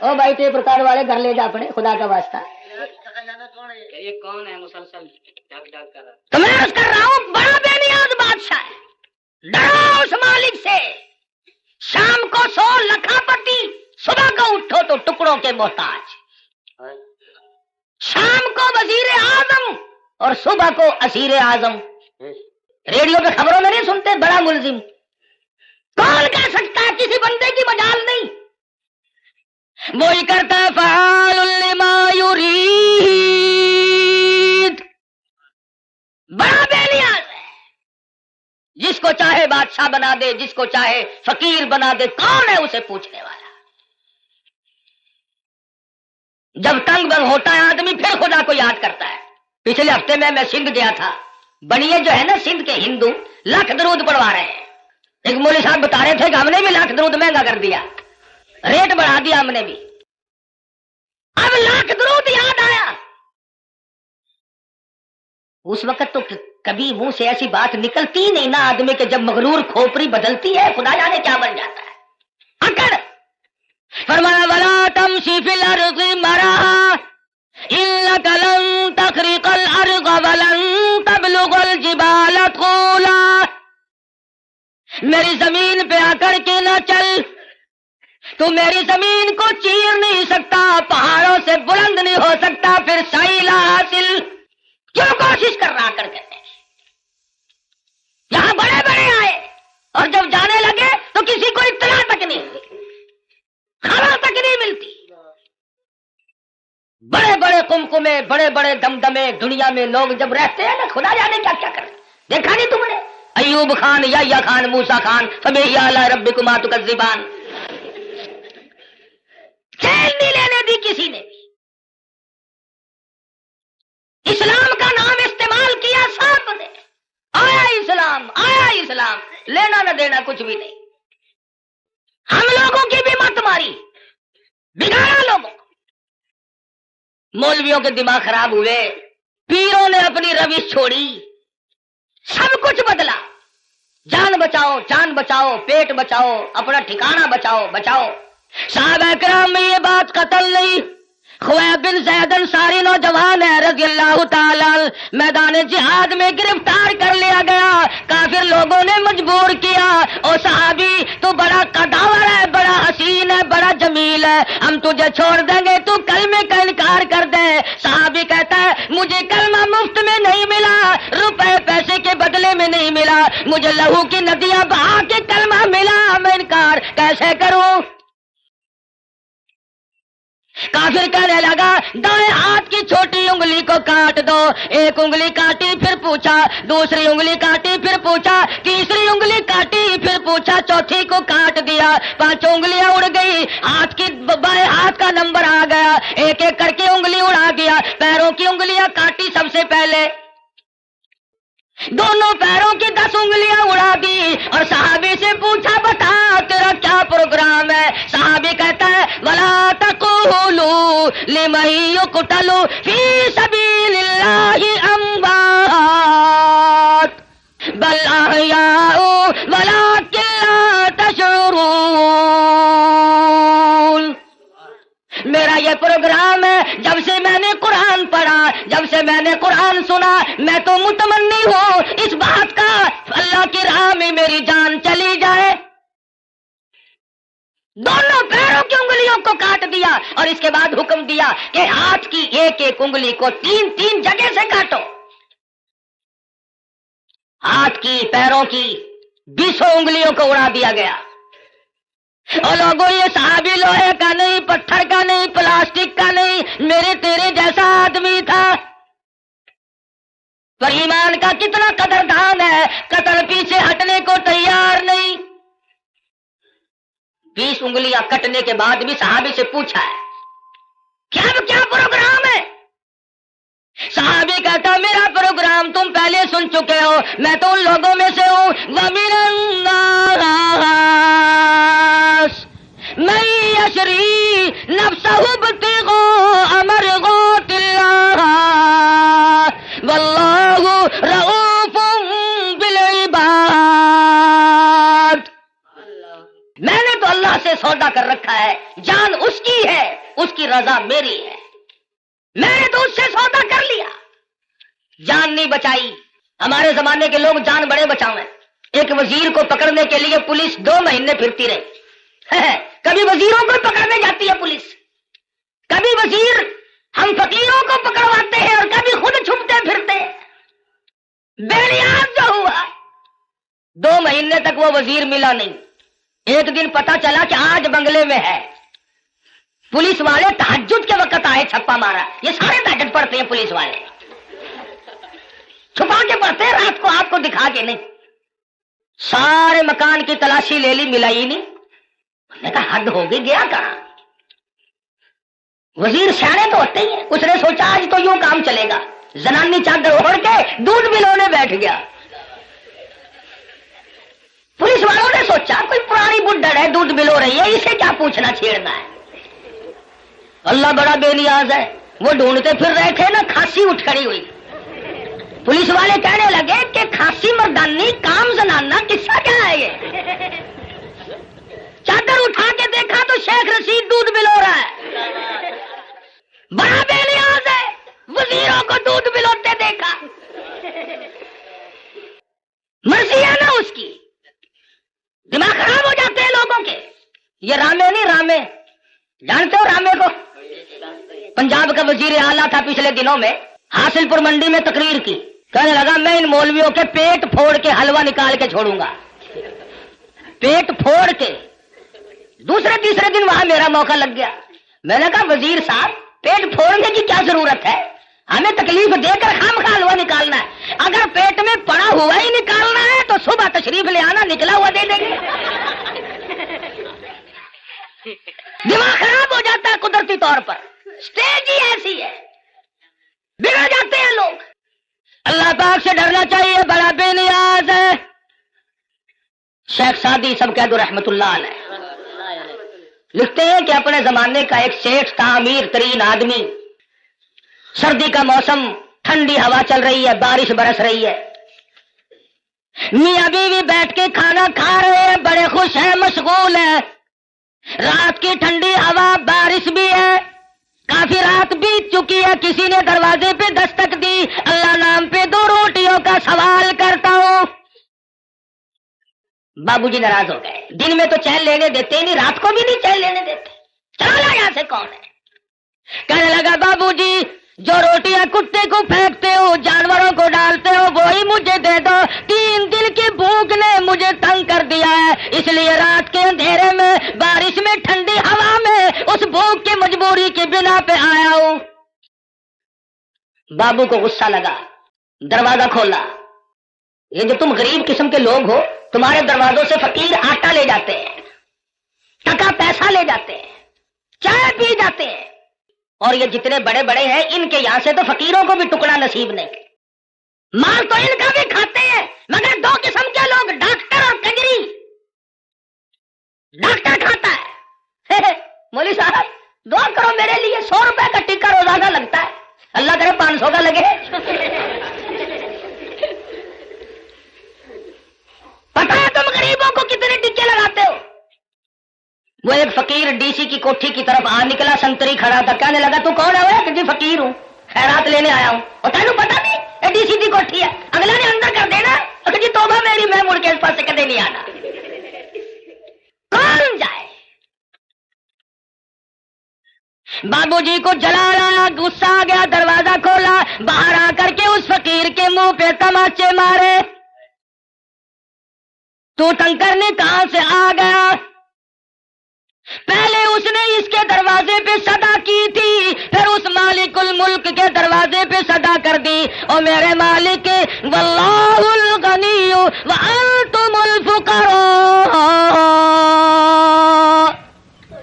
او بھائی ٹیپ ریکارڈ والے گھر لے جا اپنے، خدا کا واسطہ۔ یہ کون ہے مسلسل تو میں عرض کر رہا ہوں بڑا بے نیاز بادشاہ ہے، ڈرو اس مالک سے۔ شام کو سو لکھاپتی، صبح کو اٹھو تو ٹکڑوں کے محتاج۔ شام کو وزیر اعظم اور صبح کو اسیر اعظم۔ ریڈیو پہ خبروں میں نہیں سنتے بڑا ملزم؟ کون کہہ سکتا ہے کسی بندے کی مجال نہیں؟ وہی کرتا ہے فعال لما یرید۔ بڑا بے نیاز ہے، جس کو چاہے بادشاہ بنا دے، جس کو چاہے فقیر بنا دے، کون ہے اسے پوچھنے والا؟ جب تنگ بنگ ہوتا ہے آدمی پھر خدا کو یاد کرتا ہے۔ پچھلے ہفتے میں سندھ گیا تھا، بنیے جو ہے نا سندھ کے ہندو لاکھ درود پڑھوا رہے ہیں۔ ایک مولوی صاحب بتا رہے تھے کہ ہم نے بھی لاکھ درود مہنگا کر دیا، ریٹ بڑھا دیا ہم نے بھی۔ اب لاکھ درود یاد آیا، اس وقت تو کبھی منہ سے ایسی بات نکلتی نہیں نا آدمی کے، جب مغرور کھوپڑی بدلتی ہے خدا جانے کیا بن جاتا ہے۔ اکڑ فرمایا ولا تمشی فی الارض مرحا انک لن تخرق الارض ولن تبلغ الجبال طولا۔ میری زمین پہ آ کر کے نہ چل، تو میری زمین کو چیر نہیں سکتا، پہاڑوں سے بلند نہیں ہو سکتا، پھر سائلہ حاصل کیوں کوشش کر رہا کر کہتے ہیں؟ یہاں بڑے بڑے آئے اور جب جانے لگے تو کسی کو اطلاع تک نہیں ہوئی، خبر تک نہیں ملتی۔ بڑے بڑے قمقمے، بڑے بڑے دمدمے دنیا میں لوگ جب رہتے ہیں نا خدا جانے کیا کیا کرتے۔ دیکھا نہیں تم نے ایوب خان، یحییٰ خان، موسیٰ خان، فبأي آلاء ربكما تكذبان۔ چین نہیں لینے دی کسی نے بھی، اسلام کا نام استعمال کیا سب نے، آیا اسلام، آیا اسلام، لینا نہ دینا کچھ بھی نہیں۔ ہم لوگوں کی بھی مت ماری، بگاڑا لوگوں کو۔ مولویوں کے دماغ خراب ہوئے، پیروں نے اپنی روش چھوڑی، سب کچھ بدلا۔ جان بچاؤ، جان بچاؤ، پیٹ بچاؤ، اپنا ٹھکانہ بچاؤ، بچاؤ۔ صحابہ کرام میں یہ بات قتل نہیں۔ خویب بن زید انصاری نوجوان ہے رضی اللہ تعالی، میدان جہاد میں گرفتار کر لیا گیا، کافر لوگوں نے مجبور کیا، او صحابی تو بڑا قداور ہے، بڑا حسین ہے، بڑا جمیل ہے، ہم تجھے چھوڑ دیں گے، تو کلمے کا انکار کر دے۔ صحابی کہتا ہے مجھے کلمہ مفت میں نہیں ملا، روپے پیسے کے بدلے میں نہیں ملا، مجھے لہو کی ندیاں بہا کے کلمہ ملا، میں انکار کیسے کروں؟ کافر کہنے لگا دائیں ہاتھ کی چھوٹی انگلی کو کاٹ دو۔ ایک انگلی کاٹی پھر پوچھا، دوسری انگلی کاٹی پھر پوچھا، تیسری انگلی کاٹی پھر پوچھا، چوتھی کو کاٹ دیا، 5 انگلیاں اڑ گئی، ہاتھ کی بائیں ہاتھ کا نمبر آ گیا، ایک ایک کر کے انگلی اڑا گیا۔ پیروں کی انگلیاں کاٹی سب سے پہلے، دونوں پیروں کی 10 انگلیاں اڑا دی، اور صحابی سے پوچھا بتا تیرا کیا پروگرام ہے؟ صحابی کہتا ہے وَلَا تَقُولُوا لِمَن يُقْتَلُ فِي سَبِيلِ اللَّهِ أَمْوَاتٌ بَلْ أَحْيَاءٌ وَلَٰكِن لَّا تَشْعُرُونَ۔ میرا یہ پروگرام ہے، جب سے میں نے قرآن پڑھا، جب سے میں نے قرآن سنا، میں تو متمنی ہوں اس بات کا اللہ کی راہ میں میری جان چلی جائے۔ دونوں پیروں کی انگلیوں کو کاٹ دیا، اور اس کے بعد حکم دیا کہ ہاتھ کی ایک ایک انگلی کو 3 جگہ سے کاٹو۔ ہاتھ کی پیروں کی 20 انگلیوں کو اڑا دیا گیا. اور لوگوں یہ صحابی لوہے کا نہیں، پتھر کا نہیں، پلاسٹک کا نہیں، میرے تیرے جیسا آدمی تھا، پر ایمان کا کتنا قدردان ہے، قتل پیچھے ہٹنے کو تیار نہیں. 20 انگلیاں کٹنے کے بعد بھی صحابی سے پوچھا ہے کیا پروگرام ہے؟ صحابی کہتا میرا پروگرام تم پہلے سن چکے ہو، میں تو ان لوگوں میں سے ہوں. وَمِنَ النَّاسِ مَن يَشْرِي نَفْسَهُ ابْتِغَاءَ مَرْضَاتِ اللَّهِ وَاللَّهُ رَءُوفٌ بِالْعِبَادِ. میں نے تو اللہ سے سودا کر رکھا ہے، جان اس کی ہے، اس کی رضا میری ہے. میں نے تو اس سے سودا کر لیا، جان نہیں بچائی. ہمارے زمانے کے لوگ جان بڑے بچاؤ ہیں. ایک وزیر کو پکڑنے کے لیے پولیس 2 مہینے پھرتی رہی. کبھی وزیروں کو پکڑنے جاتی ہے پولیس، کبھی وزیر ہم فقیروں کو پکڑواتے ہیں اور کبھی خود چھپتے پھرتے. بے نیاز جو ہوا 2 مہینے تک وہ وزیر ملا نہیں. ایک دن پتا چلا کہ آج بنگلے میں ہے. پولیس والے تہجد کے وقت آئے، چھپا مارا. یہ سارے تہجد پڑھتے ہیں پولیس والے، چھپا کے پڑھتے ہیں، رات کو آپ کو دکھا کے نہیں. سارے مکان کی تلاشی لے لی، ملا ہی نہیں. میں نے کہا حد ہو گئی، گیا کہاں؟ وزیر سیانے تو ہوتے ہی ہیں. اس نے سوچا آج تو یوں کام چلے گا، زنانی چادر اوڑھ کے دودھ ملونے بیٹھ گیا. پولیس والوں نے سوچا کوئی پرانی بڈھڑ ہے، دودھ ملو رہی ہے، اسے کیا پوچھنا چھیڑنا ہے. اللہ بڑا بے نیاز ہے. وہ ڈھونڈتے پھر رہے تھے نا، کھانسی اٹھ کھڑی ہوئی. پولیس والے کہنے لگے کہ کھانسی مردانی کام زنانہ، قصہ کیا ہے یہ؟ چادر اٹھا کے دیکھا تو شیخ رشید دودھ ملو رہا ہے. بڑا بے نیاز ہے، وزیروں کو دودھ ملوتے دیکھا. مرضی ہے نا اس کی. دماغ خراب ہو جاتے ہیں لوگوں کے. یہ رامے نہیں، رامے جانتے ہو رامے کو؟ پنجاب کا وزیر اعلیٰ تھا. پچھلے دنوں میں حاصل پور منڈی میں تقریر کی. کہنے لگا میں ان مولویوں کے پیٹ پھوڑ کے حلوہ نکال کے چھوڑوں گا. پیٹ پھوڑ کے. دوسرے تیسرے دن وہاں میرا موقع لگ گیا. میں نے کہا وزیر صاحب پیٹ پھوڑنے کی کیا ضرورت ہے؟ ہمیں تکلیف دے کر خامخواہ حلوہ نکالنا ہے. اگر پیٹ میں پڑا ہوا ہی نکالنا ہے تو صبح تشریف لے آنا، نکلا ہوا دے دیں گے. دماغ خراب ہو جاتا ہے قدرتی طور پر. سٹیج ہی ایسی ہے، بگڑ جاتے ہیں لوگ. اللہ پاک سے ڈرنا چاہیے، بڑا بے نیاز ہے. شیخ سعدی سب کہہ دو رحمت اللہ علیہ لکھتے ہیں کہ اپنے زمانے کا ایک شیخ تھا، امیر ترین آدمی. سردی کا موسم، ٹھنڈی ہوا چل رہی ہے، بارش برس رہی ہے. میاں بیوی بیٹھ کے کھانا کھا رہے ہیں، بڑے خوش ہیں، مشغول ہیں. رات کی ٹھنڈی ہوا، بارش بھی ہے، کافی رات بیت چکی ہے. کسی نے دروازے پہ دستک دی. اللہ نام پہ 2 روٹیوں کا سوال کرتا ہوں. بابو جی ناراض ہو گئے. دن میں تو چین لینے دیتے نہیں، رات کو بھی نہیں چین لینے دیتے. چلا یہاں سے کون ہے؟ کہنے لگا بابو جی جو روٹیاں کتے کو پھینکتے ہو، جانوروں کو ڈالتے ہو، وہی مجھے دے دو. 3 دن کی بھوک نے مجھے تنگ کر دیا ہے، اس لیے رات کے اندھیرے میں، بارش میں، ٹھنڈی ہوا میں اس بھوک کی مجبوری کی بنا پہ آیا ہوں. بابو کو غصہ لگا، دروازہ کھولا. یہ جو تم غریب قسم کے لوگ ہو، تمہارے دروازوں سے فقیر آٹا لے جاتے ہیں، ٹکا پیسہ لے جاتے ہیں، چائے پی جاتے ہیں. اور یہ جتنے بڑے بڑے ہیں ان کے یہاں سے تو فقیروں کو بھی ٹکڑا نصیب نہیں. مال تو ان کا بھی کھاتے ہیں، مگر 2 قسم کے لوگ، ڈاکٹر اور کجری. ڈاکٹر کھاتا ہے. مولوی صاحب دعا کرو میرے لیے، 100 روپے کا ٹکا روزانہ لگتا ہے، اللہ کرے 500 کا لگے. پتہ ہے تم غریبوں کو کتنے ٹکے لگاتے ہو؟ وہ ایک فقیر ڈی سی کی کوٹھی کی طرف آ نکلا، سنتری کھڑا تھا. کہنے لگا تو کون ہے؟ کہ جی فقیر ہوں، خیرات لینے آیا ہوں. اور تینوں پتا نہیں یہ ڈی سی کی کوٹھی ہے؟ اگلا نے اندر کر دینا. کہ جی توبہ میری، میں مڑ کے اس پاس سے کدے نہیں آنا. کون جائے؟ بابو جی کو جلال آیا، غصہ آ گیا، دروازہ کھولا، باہر آ کر کے اس فقیر کے منہ پہ تماچے مارے. تو تنگ کرنے کہاں سے آ گیا؟ پہلے اس نے اس کے دروازے پہ صدا کی تھی، پھر اس مالک الملک کے دروازے پہ صدا کر دی، اور میرے مالک واللہ الغنی وانتم الفقراء،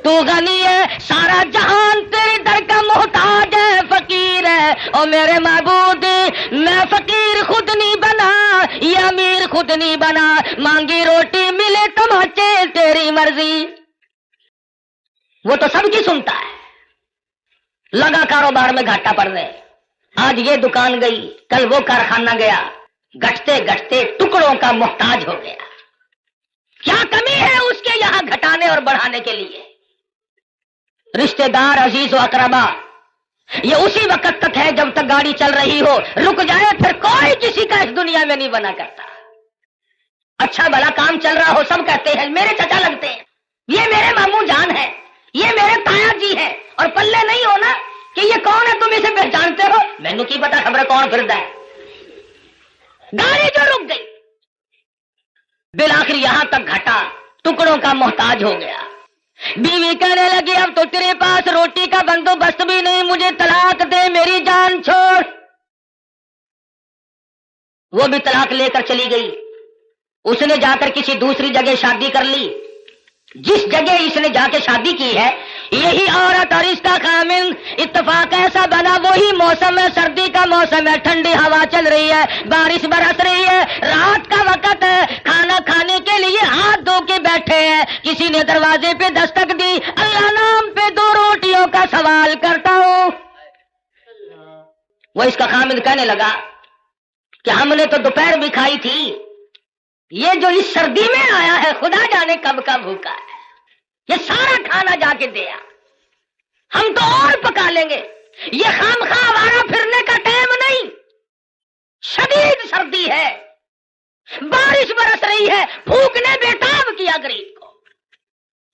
تو غنی ہے، سارا جہان تیرے در کا محتاج ہے، فقیر ہے، اور میرے معبود میں فقیر خود نہیں بنا، یہ امیر خود نہیں بنا، مانگی روٹی ملے تماچے تیری مرضی۔ وہ تو سب کی سنتا ہے، لگا کاروبار میں گھاٹا پڑنے، آج یہ دکان گئی، کل وہ کارخانہ گیا، گھٹتے گھٹتے ٹکڑوں کا محتاج ہو گیا۔ کیا کمی ہے اس کے یہاں گھٹانے اور بڑھانے کے لیے؟ رشتہ دار، عزیز و اقربا، یہ اسی وقت تک ہے جب تک گاڑی چل رہی ہو، رک جائے پھر کوئی کسی کا اس دنیا میں نہیں بنا کرتا۔ اچھا بھلا کام چل رہا ہو، سب کہتے ہیں میرے چچا لگتے ہیں، یہ میرے ماموں جان ہے، یہ میرے تایا جی ہے، اور پلے نہیں ہونا کہ یہ کون ہے، تم اسے پہچانتے ہو، مینوں کی پتا خبر کون پھردا ہے۔ گاڑی جو رک گئی، بالآخر یہاں تک گھٹا، ٹکڑوں کا محتاج ہو گیا۔ بیوی کہنے لگی اب تو تیرے پاس روٹی کا بندوبست بھی نہیں، مجھے طلاق دے، میری جان چھوڑ۔ وہ بھی طلاق لے کر چلی گئی، اس نے جا کر کسی دوسری جگہ شادی کر لی۔ جس جگہ اس نے جا کے شادی کی ہے، یہی عورت اور اس کا خامن، اتفاق ایسا بنا وہی موسم ہے، سردی کا موسم ہے، ٹھنڈی ہوا چل رہی ہے، بارش برس رہی ہے، رات کا وقت ہے، کھانا کھانے کے لیے ہاتھ دھو کے بیٹھے ہیں، کسی نے دروازے پہ دستک دی، اللہ نام پہ 2 روٹیوں کا سوال کرتا ہوں۔ وہ اس کا خامن کہنے لگا کہ ہم نے تو دوپہر بھی کھائی تھی، یہ جو اس سردی میں آیا ہے خدا جانے کب کا بھوکا ہے، یہ سارا کھانا جا کے دیا، ہم تو اور پکا لیں گے، یہ خام خواہ آوارہ پھرنے کا ٹائم نہیں، شدید سردی ہے، بارش برس رہی ہے، بھوک نے بےتاب کیا غریب کو۔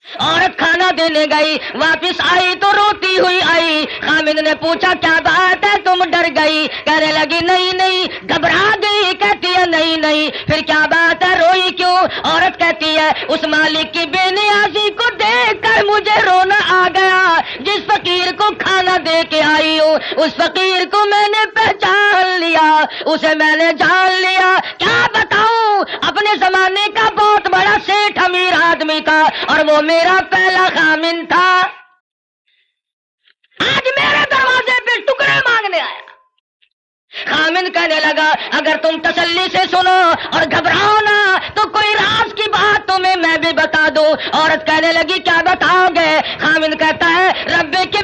عورت کھانا دینے گئی، واپس آئی تو روتی ہوئی آئی، خامد نے پوچھا کیا بات ہے، تم ڈر گئی؟ کہنے لگی نہیں نہیں، گھبرا گئی، کہتی ہے نہیں نہیں، پھر کیا بات ہے، روئی کیوں؟ عورت کہتی ہے اس مالک کی بے نیازی کو دیکھ کر مجھے رونا آ گیا، جس فقیر کو کھانا دے کے آئی ہوں اس فقیر کو میں نے پہچان لیا، اسے میں نے جان لیا، کیا بتاؤں، اپنے زمانے کا بہت بڑا سیٹھ امیر آدمی تھا اور وہ میرا پہلا خامن تھا، آج میرے دروازے پہ ٹکڑے مانگنے آیا۔ خامن کہنے لگا اگر تم تسلی سے سنو اور گھبراؤ نہ تو کوئی راز کی بات تمہیں میں بھی بتا دوں۔ عورت کہنے لگی کیا بتاؤ گے؟ خامن کہتا ہے رب کے